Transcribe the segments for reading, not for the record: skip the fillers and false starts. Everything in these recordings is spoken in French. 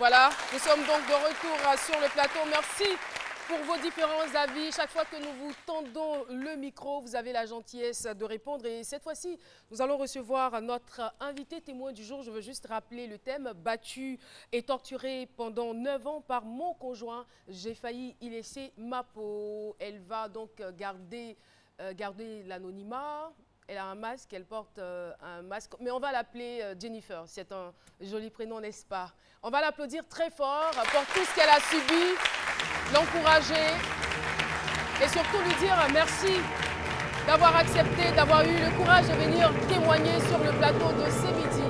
Voilà, nous sommes donc de retour sur le plateau. Merci pour vos différents avis. Chaque fois que nous vous tendons le micro, vous avez la gentillesse de répondre. Et cette fois-ci, nous allons recevoir notre invité témoin du jour. Je veux juste rappeler le thème: battu et torturé pendant 9 ans par mon conjoint. J'ai failli y laisser ma peau. Elle va donc garder l'anonymat. Elle a un masque, elle porte un masque, mais on va l'appeler Jennifer. C'est un joli prénom, n'est-ce pas? On va l'applaudir très fort pour tout ce qu'elle a subi, l'encourager et surtout lui dire merci d'avoir accepté, d'avoir eu le courage de venir témoigner sur le plateau de ce midi.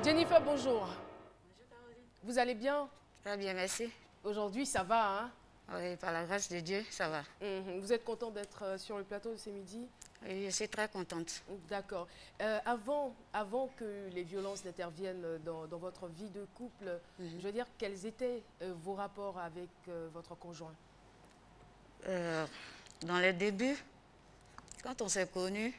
Jennifer, bonjour. Bonjour Caroline. Vous allez bien? Très bien, merci. Aujourd'hui, ça va, hein? Oui, par la grâce de Dieu, ça va. Vous êtes content d'être sur le plateau de ce midi? Oui, je suis très contente. D'accord. Avant que les violences n'interviennent dans votre vie de couple, je veux dire, quels étaient vos rapports avec votre conjoint? Dans les débuts, quand on s'est connus,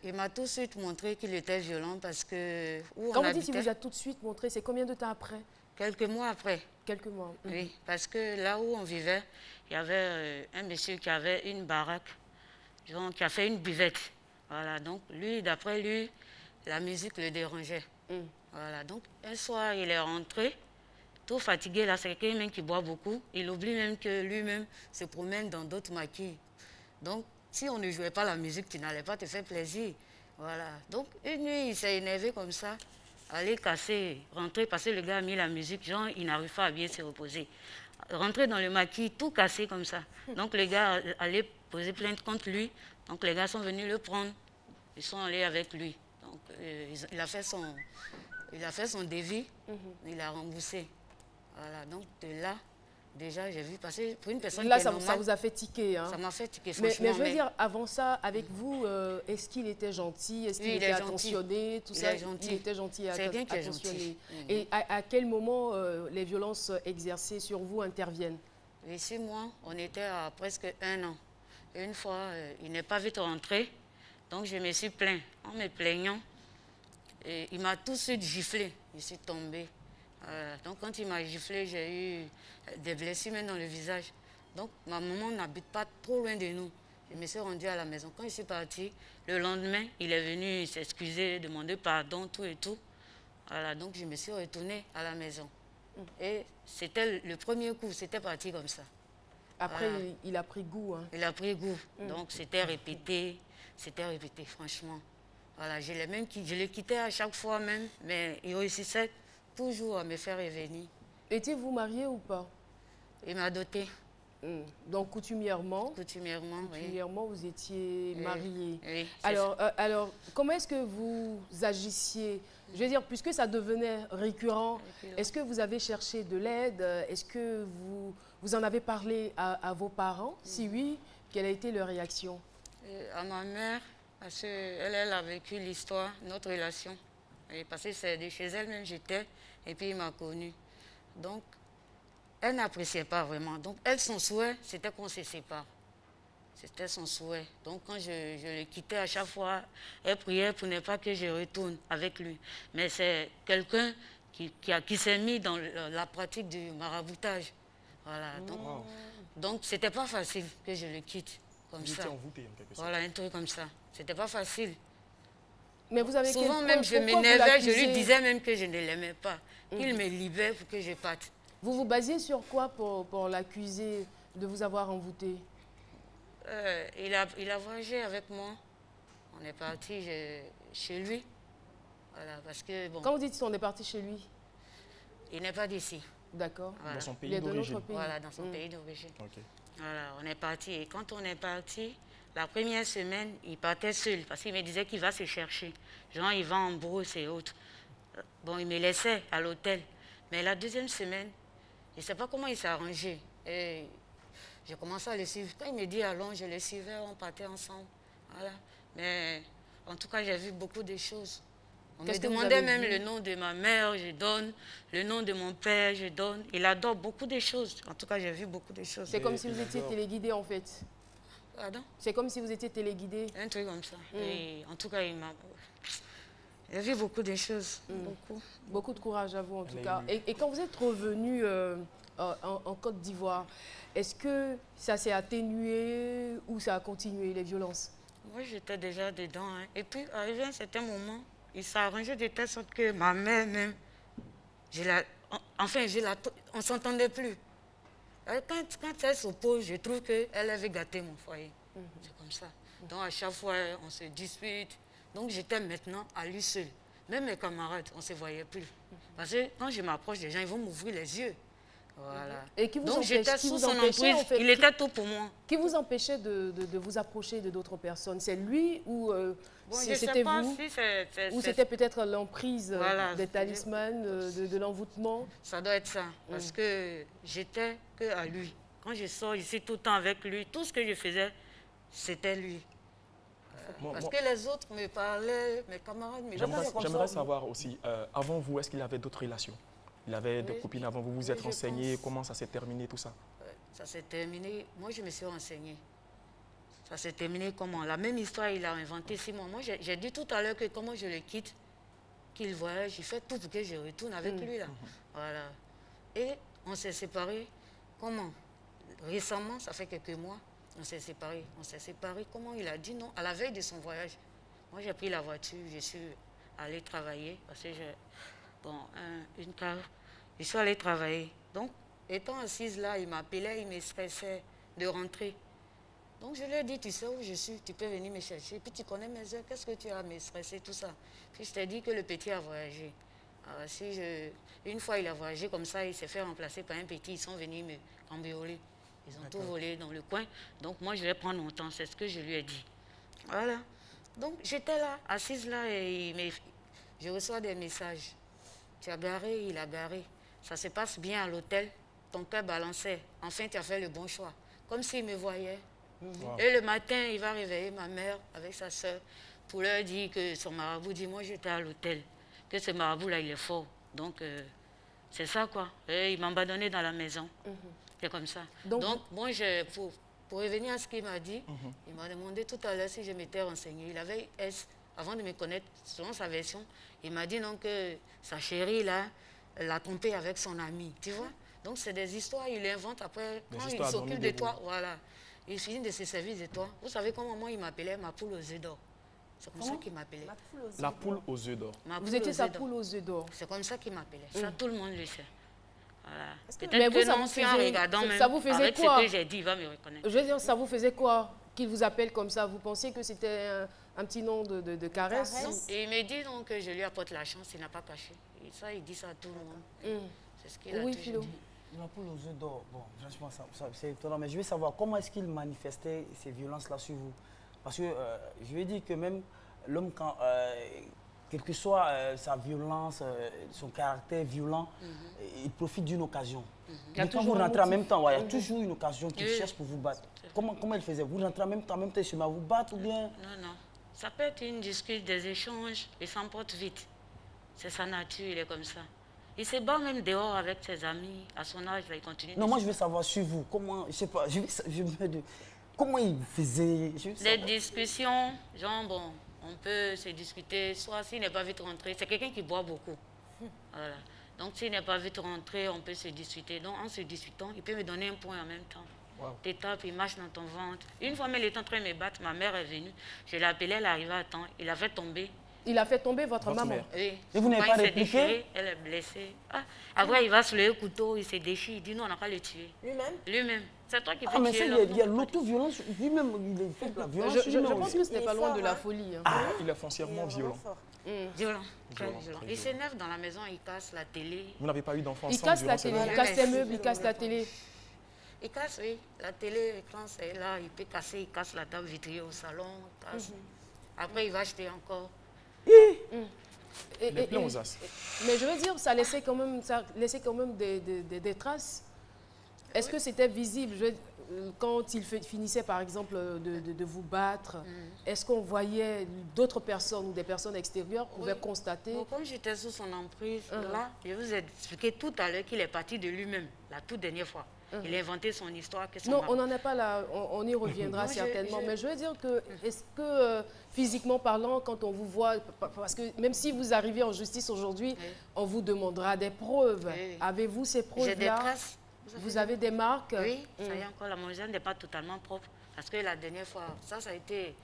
il m'a tout de suite montré qu'il était violent parce que... Quand vous dites qu'il vous a tout de suite montré, c'est combien de temps après? Quelques mois après. Quelques mois. Oui, parce que là où on vivait, il y avait un monsieur qui avait une baraque, donc, qui a fait une buvette. Voilà, donc lui, d'après lui, la musique le dérangeait. Voilà, donc un soir, il est rentré, tout fatigué, là, c'est quelqu'un qui boit beaucoup. Il oublie même que lui-même se promène dans d'autres maquilles. Donc, si on ne jouait pas la musique, tu n'allais pas te faire plaisir. Voilà, donc une nuit, il s'est énervé comme ça. Aller casser, rentrer, parce que le gars a mis la musique, genre, il n'arrive pas à bien se reposer. Rentrer dans le maquis, tout cassé comme ça. Donc, les gars allaient poser plainte contre lui. Donc, les gars sont venus le prendre. Ils sont allés avec lui. Donc, il a fait son devis, il a remboursé. Voilà, donc de là, déjà, j'ai vu passer pour une personne là, qui est normale. Ça vous a fait tiquer, hein? Ça m'a fait tiquer, franchement. Mais je veux dire, avant ça, avec vous, est-ce qu'il était gentil? Est-ce qu'il était attentionné? Tout ça, il était gentil et attentionné. Et à quel moment les violences exercées sur vous interviennent? Ici, moi, on était à presque 1 an. Une fois, il n'est pas vite rentré, donc je me suis plaint. En me plaignant, et il m'a tout de suite giflé. Je suis tombée. Donc quand il m'a giflé, j'ai eu des blessures même dans le visage. Donc ma maman n'habite pas trop loin de nous. Je me suis rendue à la maison. Quand je suis partie, le lendemain, il est venu s'excuser, demander pardon, tout et tout. Voilà, donc je me suis retournée à la maison. Et c'était le premier coup, c'était parti comme ça. Après, il a pris goût. Hein. Il a pris goût. Donc c'était répété, franchement. Voilà, je l'ai quitté à chaque fois même, mais il réussissait toujours à me faire revenir. Étiez-vous marié ou pas? Il m'a doté. Donc coutumièrement, oui. Vous étiez marié. Oui, alors, comment est-ce que vous agissiez? Je veux dire, puisque ça devenait récurrent, est-ce que vous avez cherché de l'aide? Est-ce que vous en avez parlé à vos parents? Si oui, quelle a été leur réaction? À ma mère, parce qu'elle a vécu l'histoire, notre relation. Et parce que c'est de chez elle-même j'étais, et puis il m'a connue. Donc, elle n'appréciait pas vraiment. Donc, elle, son souhait, c'était qu'on se sépare. C'était son souhait. Donc, quand je le quittais à chaque fois, elle priait pour ne pas que je retourne avec lui. Mais c'est quelqu'un qui s'est mis dans la pratique du maraboutage. Voilà. Donc, c'était pas facile que je le quitte comme ça. Vous étiez envoûté, en quelque sorte. Voilà, un truc comme ça. C'était pas facile. Mais vous avez souvent même, je m'énervais, je lui disais même que je ne l'aimais pas. Qu'il me libère pour que je parte. Vous vous basiez sur quoi pour l'accuser de vous avoir envoûté? Il a voyagé avec moi. On est parti chez lui. Voilà, parce que, bon, quand vous dites on est parti chez lui? Il n'est pas d'ici. D'accord. Voilà. Dans son pays d'origine. Voilà, dans son pays d'origine. Okay. Voilà, on est parti. Et quand on est parti, la première semaine, il partait seul. Parce qu'il me disait qu'il va se chercher. Genre, il va en brousse et autres. Bon, il me laissait à l'hôtel. Mais la deuxième semaine, je ne sais pas comment il s'est arrangé. Et j'ai commencé à le suivre. Quand il me dit allons, je le suivais, on partait ensemble. Voilà. Mais en tout cas, j'ai vu beaucoup de choses. On me demandait même le nom de ma mère, je donne. Le nom de mon père, je donne. Il adore beaucoup de choses. En tout cas, j'ai vu beaucoup de choses. C'est comme si vous étiez téléguidé, en fait. Pardon? C'est comme si vous étiez téléguidé. Un truc comme ça. Et en tout cas, J'ai vu beaucoup de choses, beaucoup. Beaucoup de courage à vous en tout cas. Et quand vous êtes revenu en Côte d'Ivoire, est-ce que ça s'est atténué ou ça a continué les violences? Moi, j'étais déjà dedans. Hein. Et puis, arrivé à un certain moment, il s'est arrangé de telle sorte que ma mère même, on ne s'entendait plus. Quand elle s'oppose, je trouve qu'elle avait gâté mon foyer. C'est comme ça. Donc, à chaque fois, on se dispute. Donc, j'étais maintenant à lui seul. Même mes camarades, on ne se voyait plus. Parce que quand je m'approche des gens, ils vont m'ouvrir les yeux. Voilà. Et qui vous Donc, j'étais sous son emprise. en fait, il était tout pour moi. Qui vous empêchait de vous approcher de d'autres personnes? C'est lui ou c'était vous? Ou c'était peut-être l'emprise des talismans, de l'envoûtement? Ça doit être ça. Parce que j'étais que à lui. Quand je sors ici tout le temps avec lui, tout ce que je faisais, c'était lui. Parce que les autres me parlaient, mes camarades me parlaient. J'aimerais savoir aussi, avant vous, est-ce qu'il avait d'autres relations? Il avait des copines avant vous, vous êtes renseigné, comment ça s'est terminé, tout ça? Ça s'est terminé, moi je me suis renseignée. Ça s'est terminé comment? La même histoire, il a inventé 6 mois. Moi j'ai dit tout à l'heure que comment je le quitte, qu'il voyage, j'ai fait tout pour que je retourne avec lui là. Voilà. Et on s'est séparés, comment? Récemment, ça fait quelques mois, on s'est séparés. On s'est séparés, comment il a dit non? À la veille de son voyage. Moi j'ai pris la voiture, je suis allée travailler parce que j'ai une cave. Je suis allée travailler. Donc, étant assise là, il m'appelait, il me stressait de rentrer. Donc, je lui ai dit, tu sais où je suis, tu peux venir me chercher. Puis, tu connais mes heures, qu'est-ce que tu as à me stresser, tout ça. Puis, je t'ai dit que le petit a voyagé. Alors, une fois, il a voyagé comme ça, il s'est fait remplacer par un petit. Ils sont venus me cambrioler. Ils ont tout volé dans le coin. Donc, moi, je vais prendre mon temps. C'est ce que je lui ai dit. Voilà. Donc, j'étais là, assise là, et je reçois des messages. Tu as garé, il a garé. Ça se passe bien à l'hôtel. Ton cœur balançait. Enfin, tu as fait le bon choix. Comme s'il me voyait. Et le matin, il va réveiller ma mère avec sa soeur pour leur dire que son marabout dit, moi, j'étais à l'hôtel. Que ce marabout-là, il est fort. Donc, c'est ça, quoi. Et il m'a abandonné dans la maison. C'est comme ça. Donc moi, pour revenir à ce qu'il m'a dit, il m'a demandé tout à l'heure si je m'étais renseignée. Il avait avant de me connaître, selon sa version, il m'a dit non que sa chérie, là, l'a trompé avec son ami, tu vois. Donc, c'est des histoires, il invente après, quand il s'occupe de toi, voilà. Il finit de se servir de toi. Vous savez comment moi, il m'appelait ma poule aux œufs d'or. C'est comme ça qu'il m'appelait. La poule aux œufs d'or. Vous étiez sa poule aux œufs d'or. C'est comme ça qu'il m'appelait. Ça, tout le monde le sait. Voilà. Mais vous, ça vous faisait avec quoi? Ce que j'ai dit, il va me reconnaître. Je veux dire, ça vous faisait quoi qu'il vous appelle comme ça? Vous pensiez que c'était un petit nom de caresse? Non. Et il me dit donc que je lui apporte la chance, il n'a pas caché. Et ça, il dit ça à tout le monde. C'est ce qu'il a toujours dit. La poule aux œufs d'or, bon, franchement, c'est étonnant. Mais je veux savoir comment est-ce qu'il manifestait ces violences-là sur vous? Parce que je veux dire que même l'homme, quand quelle que soit sa violence, son caractère violent, il profite d'une occasion. Mais quand vous rentrez en même temps, il y a toujours une occasion qu'il cherche pour vous battre. Comment il faisait? Vous rentrez en même temps, il se met à vous battre ou bien? Non. Ça peut être une discussion, des échanges, il s'emporte vite. C'est sa nature, il est comme ça. Il se bat même dehors avec ses amis. À son âge, là, il continue. Non, moi je veux savoir sur vous. Comment, je sais pas, comment il faisait? Des discussions, genre bon, on peut se discuter, soit s'il n'est pas vite rentré, c'est quelqu'un qui boit beaucoup. Voilà. Donc s'il n'est pas vite rentré, on peut se discuter. Donc en se discutant, il peut me donner un point en même temps. T'étapes, il marche dans ton ventre. Une fois, mais il est en train de me battre, ma mère est venue. Je l'ai appelée, elle est arrivée à temps. Il a fait tomber. Il a fait tomber votre maman? Oui. Et vous n'avez pas répliqué? Elle est blessée. Ah. Après, il va sur le couteau, il se déchire. Il dit non, on n'a qu'à le tuer. Lui-même? Lui-même. C'est toi qui fais tuer. Ah, mais tuer il y a l'auto-violence. Lui-même, il fait de la violence. Je pense que ce n'est pas loin de la folie. Il est foncièrement violent. Violent. Il s'énerve dans la maison, il casse la télé. Vous n'avez pas eu d'enfant Il casse la télé, il casse les meubles, il casse la télé. Il casse, oui. La télé, l'écran, c'est là. Il peut casser, il casse la table vitrée au salon. Après, il va acheter encore. Les plans aux as. Mais je veux dire, ça laissait quand même des traces. Est-ce que c'était visible quand il finissait, par exemple, de vous battre? Est-ce qu'on voyait d'autres personnes ou des personnes extérieures pouvaient constater? Bon, comme j'étais sous son emprise, là, je vous ai expliqué tout à l'heure qu'il est parti de lui-même, la toute dernière fois. Il a inventé son histoire. Que son Non, on n'en est pas là, on y reviendra certainement. Mais je veux dire que, est-ce que physiquement parlant, quand on vous voit, parce que même si vous arrivez en justice aujourd'hui, on vous demandera des preuves. Avez-vous ces preuves-là? J'ai des traces. Vous avez des marques? Oui, ça y est encore, la manger n'est pas totalement propre. Parce que la dernière fois, ça a été...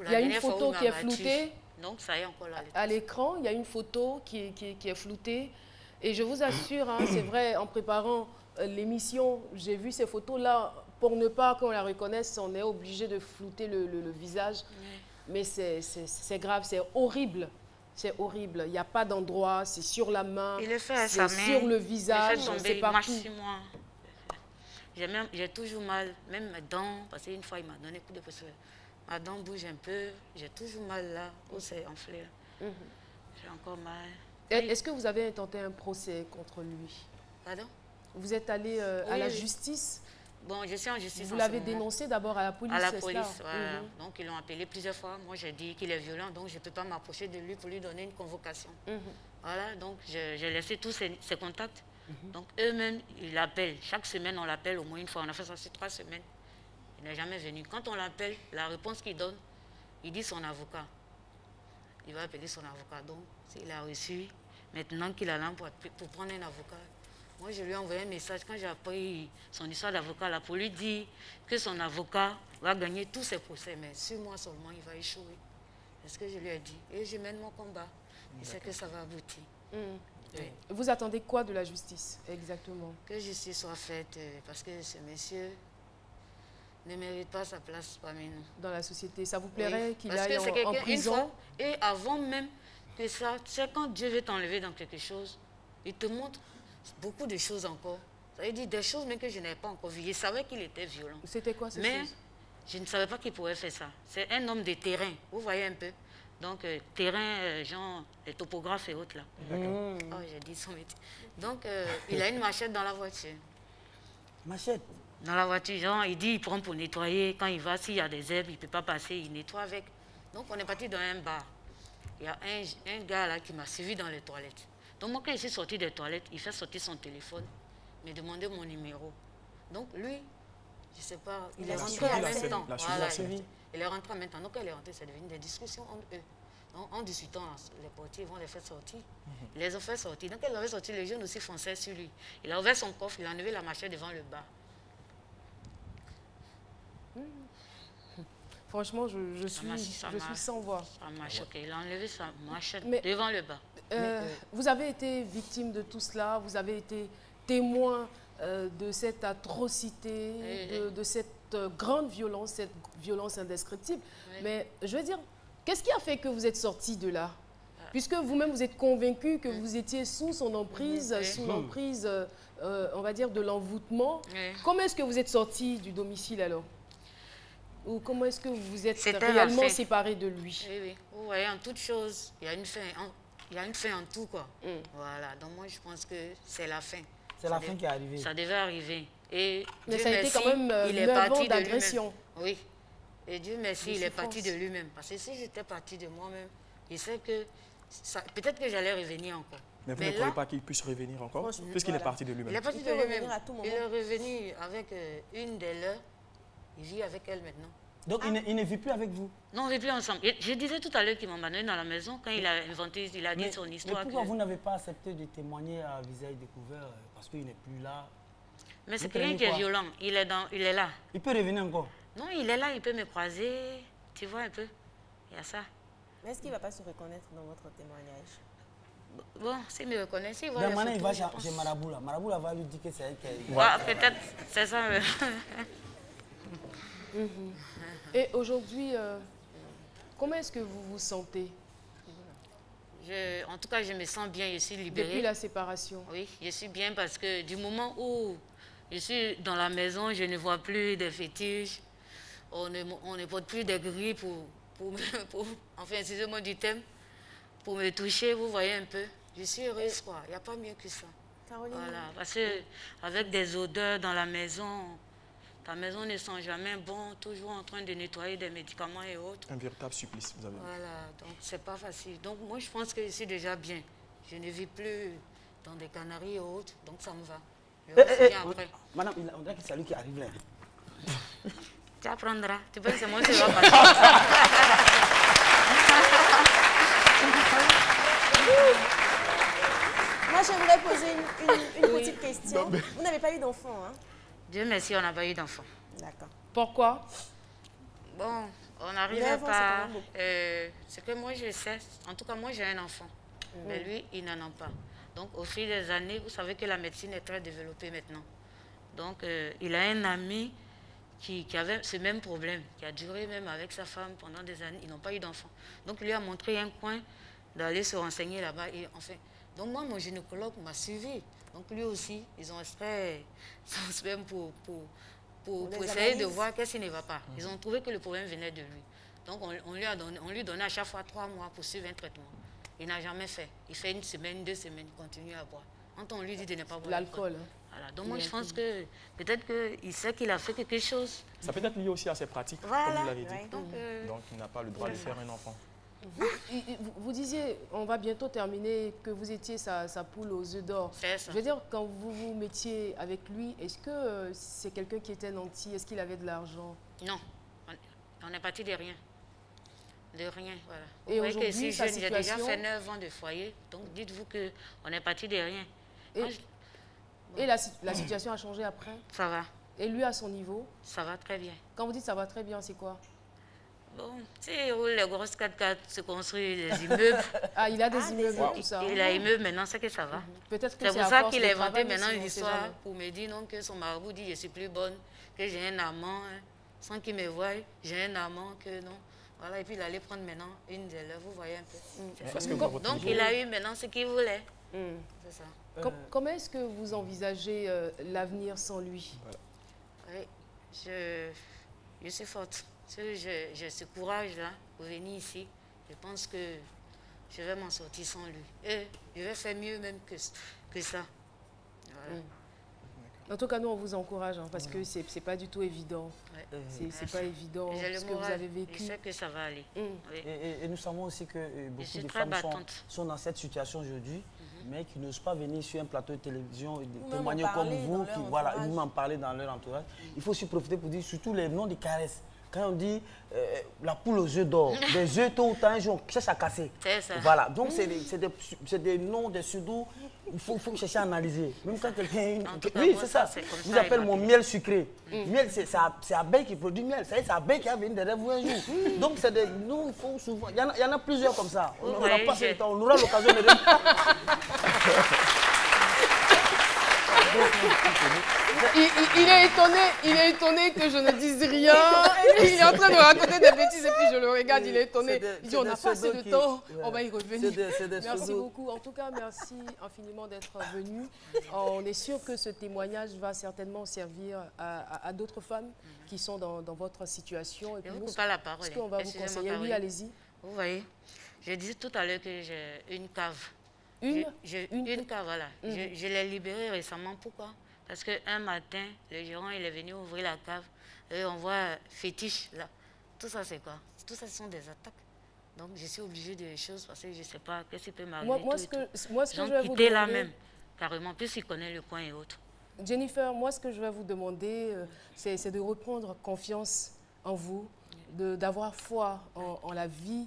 Il y a une photo qui est floutée. Donc ça y est encore là. À l'écran, il y a une photo qui est floutée. Et je vous assure, hein, c'est vrai, en préparant l'émission, j'ai vu ces photos-là. Pour ne pas qu'on la reconnaisse, on est obligé de flouter le visage. Mais c'est grave, c'est horrible. C'est horrible. Il n'y a pas d'endroit, c'est sur la main, c'est sur le visage, c'est partout. J'ai toujours mal, même mes dents, parce qu'une fois il m'a donné un coup de pouce. Ma dent bouge un peu, j'ai toujours mal là, où c'est enflé. J'ai encore mal. Est-ce que vous avez intenté un procès contre lui? Pardon? Vous êtes allé à la justice? Bon, je suis en justice. Vous l'avez dénoncé d'abord à la police? À la police, voilà. Donc ils l'ont appelé plusieurs fois. Moi j'ai dit qu'il est violent, donc je ne peux pas m'approcher de lui pour lui donner une convocation. Voilà, donc j'ai laissé tous ses contacts. Donc eux-mêmes, ils l'appellent. Chaque semaine, on l'appelle au moins une fois. On a fait ça sur 3 semaines. Il n'est jamais venu. Quand on l'appelle, la réponse qu'il donne, il dit son avocat. Il va appeler son avocat. Donc, s'il a reçu, maintenant qu'il a là pour prendre un avocat, moi, je lui ai envoyé un message quand j'ai appris son histoire d'avocat là pour lui dire que son avocat va gagner tous ses procès, mais sur moi seulement, il va échouer. C'est ce que je lui ai dit. Et je mène mon combat. Je sais que ça va aboutir. Oui. Vous attendez quoi de la justice, exactement? Que justice soit faite, parce que ce monsieur ne mérite pas sa place parmi nous. Dans la société, ça vous plairait qu'il aille en prison? Une fois, et avant même que ça, c'est quand Dieu veut t'enlever dans quelque chose, il te montre beaucoup de choses encore. Ça veut dire des choses même que je n'avais pas encore vues. Je savais qu'il était violent. C'était quoi ces choses? Mais je ne savais pas qu'il pourrait faire ça. C'est un homme de terrain, vous voyez un peu. Donc, terrain, genre, les topographes et autres là. Oh, j'ai dit son métier. Donc, il a une machette dans la voiture. Machette? Dans la voiture, genre, il dit il prend pour nettoyer. Quand il va, s'il y a des herbes, il ne peut pas passer, il nettoie avec. Donc, on est parti dans un bar. Il y a un gars là qui m'a suivi dans les toilettes. Donc, moi, quand je suis sorti des toilettes, il fait sortir son téléphone, me demander mon numéro. Donc, lui, je ne sais pas, il est rentré en même temps. Voilà, il est rentré en même temps. Donc, quand il est rentré, c'est devenu des discussions entre eux. Donc, en discutant, les portiers vont les faire sortir. Ils les ont fait sortir. Donc, quand ils ont fait sortir, les jeunes aussi fonçaient sur lui. Il a ouvert son coffre, il a enlevé la machette devant le bar. Franchement, je suis sans voix. Ça m'a choqué. Il a enlevé sa machette devant le bar. Vous avez été victime de tout cela, vous avez été témoin de cette atrocité, de cette grande violence, cette violence indescriptible. Mais je veux dire, qu'est-ce qui a fait que vous êtes sorti de là? Puisque vous-même, vous êtes convaincu que vous étiez sous son emprise, sous l'emprise, on va dire, de l'envoûtement. Comment est-ce que vous êtes sorti du domicile alors? Ou comment est-ce que vous vous êtes réellement séparé de lui? Oui, oui. Vous voyez, en toute chose, il y a une fin. Il y a une fin en tout, quoi. Voilà. Donc moi, je pense que c'est la fin. C'est la fin qui est arrivée. Ça devait arriver. Et mais Dieu ça a été quand même 9 ans d'agression. Oui. Et Dieu merci, il est parti de lui-même. Parce que si j'étais parti de moi-même, je sais que peut-être que j'allais revenir encore. Mais vous ne croyez pas qu'il puisse revenir encore? Puisqu'il est parti de lui-même. Il est parti de lui-même. Il est revenu avec une des leurs. Il vit avec elle maintenant. Donc il ne vit plus avec vous? Non, on ne vit plus ensemble. Je disais tout à l'heure qu'il m'a amené dans la maison quand il a inventé, il a dit son histoire. Mais pourquoi vous n'avez pas accepté de témoigner à visage découvert parce qu'il n'est plus là? Mais c'est quelqu'un qui est violent. Il est là. Il peut revenir encore? Non, il est là, il peut me croiser. Tu vois un peu. Il y a ça. Mais est-ce qu'il ne va pas se reconnaître dans votre témoignage? Bon, s'il me reconnaît, il va maintenant, il va chez Maraboula. Maraboula va lui dire que c'est elle qui est... Peut-être, c'est ça. Et aujourd'hui, comment est-ce que vous vous sentez? En tout cas, je me sens bien, je suis libérée. Depuis la séparation? Oui, je suis bien parce que du moment où je suis dans la maison, je ne vois plus des fétiches, on ne porte plus des grilles enfin, excusez-moi du thème, pour me toucher, vous voyez un peu. Je suis heureuse, quoi. Il n'y a pas mieux que ça. Caroline. Voilà, parce qu'avec des odeurs dans la maison, ta maison ne sent jamais bon, toujours en train de nettoyer des médicaments et autres. Un véritable supplice, vous avez dit. Voilà, donc c'est pas facile. Donc moi, je pense que je suis déjà bien. Je ne vis plus dans des canaries et autres, donc ça me va. Je reviens après. Madame, on dirait que c'est lui qui arrive là. Tu apprendras. Tu penses que c'est moi qui va passer. Moi, j'aimerais poser une petite question. Vous n'avez pas eu d'enfant, hein? Dieu merci, on n'a pas eu d'enfant. D'accord. Pourquoi? Bon, on n'arrivait Mais avant, pas. c'est quand même beaucoup. Ce que moi je sais, en tout cas moi j'ai un enfant, mais lui il n'en a pas. Donc au fil des années, vous savez que la médecine est très développée maintenant. Donc il a un ami qui avait ce même problème, qui a duré même avec sa femme pendant des années, ils n'ont pas eu d'enfant. Donc il lui a montré un coin d'aller se renseigner là-bas et enfin. Donc moi mon gynécologue m'a suivi. Donc lui aussi, ils ont extrait son sperme pour essayer de voir qu'est-ce qui ne va pas. Ils ont trouvé que le problème venait de lui. Donc on lui donnait à chaque fois 3 mois pour suivre un traitement. Il n'a jamais fait. Il fait 1 semaine, 2 semaines, il continue à boire. Quand on lui dit de ne pas boire L'alcool. Voilà. Donc moi je pense que peut-être qu'il sait qu'il a fait quelque chose. Ça peut être lié aussi à ses pratiques, Voilà. comme vous l'avez dit. Ouais. Donc il n'a pas le droit de faire un enfant. Vous disiez, on va bientôt terminer, que vous étiez sa poule aux œufs d'or. C'est ça. Je veux dire, quand vous vous mettiez avec lui, est-ce que c'est quelqu'un qui était nanti? Est-ce qu'il avait de l'argent? Non, on est parti de rien. De rien, voilà. Et Vous voyez que aujourd'hui, si sa jeune, j'ai déjà situation- fait 9 ans de foyer, donc dites-vous qu'on est parti de rien. Et, Moi, et la situation a changé après? ça va, Et lui, à son niveau? ça va très bien. Quand vous dites ça va très bien, c'est quoi? Bon, tu sais, où les grosses 4x4 se construisent des immeubles. Ah, il a des immeubles, wow. tout ça. Il a immeuble maintenant, c'est que ça va. Peut-être que C'est pour à ça force qu'il de a inventé travail maintenant aussi, une on sait histoire jamais. pour me dire non, que son marabout dit je suis plus bonne, que j'ai un amant, hein, sans qu'il me voie, j'ai un amant, que non. Voilà, et puis il allait prendre maintenant une de leurs, vous voyez un peu. C'est Est-ce ça. que vous Donc retrouvez- il a eu maintenant ce qu'il voulait. Mm. C'est ça. Comment est-ce que vous envisagez l'avenir sans lui? Oui, je suis forte. J'ai ce courage-là pour venir ici. Je pense que je vais m'en sortir sans lui. Et je vais faire mieux même que ça. Voilà. En tout cas, nous, on vous encourage, hein, parce que c'est pas du tout évident. Ouais. C'est pas évident J'ai le ce que vous moral. avez Je vécu. sais que ça va aller. Mm. Oui. Et nous savons aussi que beaucoup suis de très femmes battante. sont dans cette situation aujourd'hui, mais qui n'osent pas venir sur un plateau de télévision et même témoigner en comme parler vous, dans qui leur voilà, entourage. nous en parler dans leur entourage. Il faut aussi profiter pour dire surtout les noms des caresses. Quand on dit la poule aux œufs d'or, des œufs tôt ou tard, un jour, on cherche à casser. C'est ça. Voilà, donc c'est des noms, des pseudos, il faut chercher à analyser. Même quand quelqu'un... En tout cas, Oui, moi, c'est ça, ça. c'est comme Vous ça, appelle il mon m'a miel sucré. Miel, c'est abeille qui produit miel. C'est abeille qui va venir derrière vous un jour. Donc, c'est des noms, il faut souvent... Il y en a plusieurs comme ça. On n'aura Oui, pas assez de temps, on aura l'occasion de... Il est étonné que je ne dise rien. Il est en train de raconter des bêtises et puis je le regarde, il est étonné. Il dit on n'a pas assez de temps, on va y revenir. Merci beaucoup. En tout cas, merci infiniment d'être venu. On est sûr que ce témoignage va certainement servir à d'autres femmes qui sont dans votre situation. Et Je puis ne nous, vous coupe pas la parole. ce qu'on va vous Excusez-moi, conseiller, oui, Caroline. allez-y. Vous voyez, je disais tout à l'heure que j'ai une cave. Une Une cave, voilà. Je l'ai libérée récemment. Pourquoi? Parce qu'un matin, le gérant il est venu ouvrir la cave et on voit fétiche là. Tout ça, c'est quoi? Tout ça, ce sont des attaques. Donc, je suis obligée de choses parce que je ne sais pas qu'est-ce qui peut m'arriver. Moi, ce que je J'en vais vous quitté là demander, même, carrément. Plus il connaît le coin et autres. Jennifer, moi, ce que je vais vous demander, c'est de reprendre confiance en vous, d'avoir foi en la vie,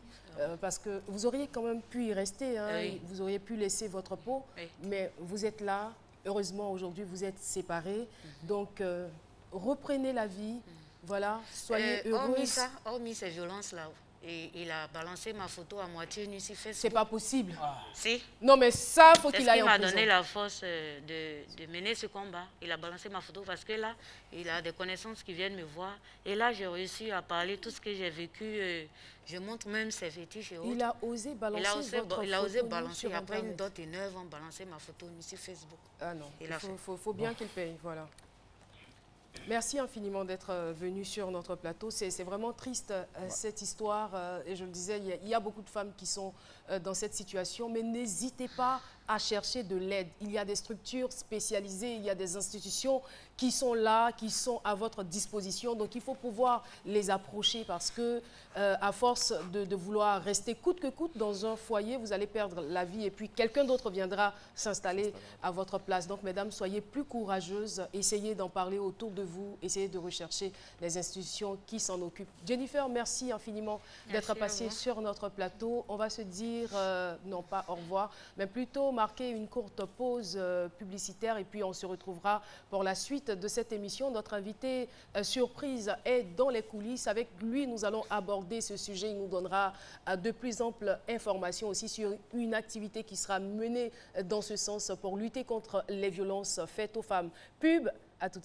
parce que vous auriez quand même pu y rester, hein, Oui. vous auriez pu laisser votre peau, Oui. mais vous êtes là. Heureusement, aujourd'hui, vous êtes séparés. Donc, reprenez la vie. Voilà, soyez heureuse. Hormis ces violences-là, et il a balancé ma photo à moitié nue sur C'est Facebook. pas possible. Si. Non, mais ça, faut C'est qu'il ce aille qui en m'a prison. donné la force de mener ce combat. Il a balancé ma photo parce que là, il a des connaissances qui viennent me voir. Et là, j'ai réussi à parler tout ce que j'ai vécu. Je montre même ses fétiches et autres. Il a osé balancer votre Il a osé photo nue balancer. sur Après une Internet. dot et 9 ans, balancer ma photo nue sur Facebook. Ah non, Il il a fait. faut bien qu'il paye, voilà. Merci infiniment d'être venu sur notre plateau. C'est vraiment triste cette histoire et je le disais, il y a beaucoup de femmes qui sont dans cette situation, mais n'hésitez pas à chercher de l'aide. Il y a des structures spécialisées, il y a des institutions qui sont là, qui sont à votre disposition. Donc, il faut pouvoir les approcher parce que, à force de vouloir rester coûte que coûte dans un foyer, vous allez perdre la vie et puis quelqu'un d'autre viendra s'installer à votre place. Donc, mesdames, soyez plus courageuses, essayez d'en parler autour de vous, essayez de rechercher les institutions qui s'en occupent. Jennifer, merci infiniment d'être passée sur notre plateau. On va se dire, non pas au revoir, mais plutôt marquer une courte pause publicitaire et puis on se retrouvera pour la suite de cette émission. Notre invité surprise est dans les coulisses. Avec lui, nous allons aborder ce sujet. Il nous donnera de plus amples informations aussi sur une activité qui sera menée dans ce sens pour lutter contre les violences faites aux femmes. Pub, à tout de suite.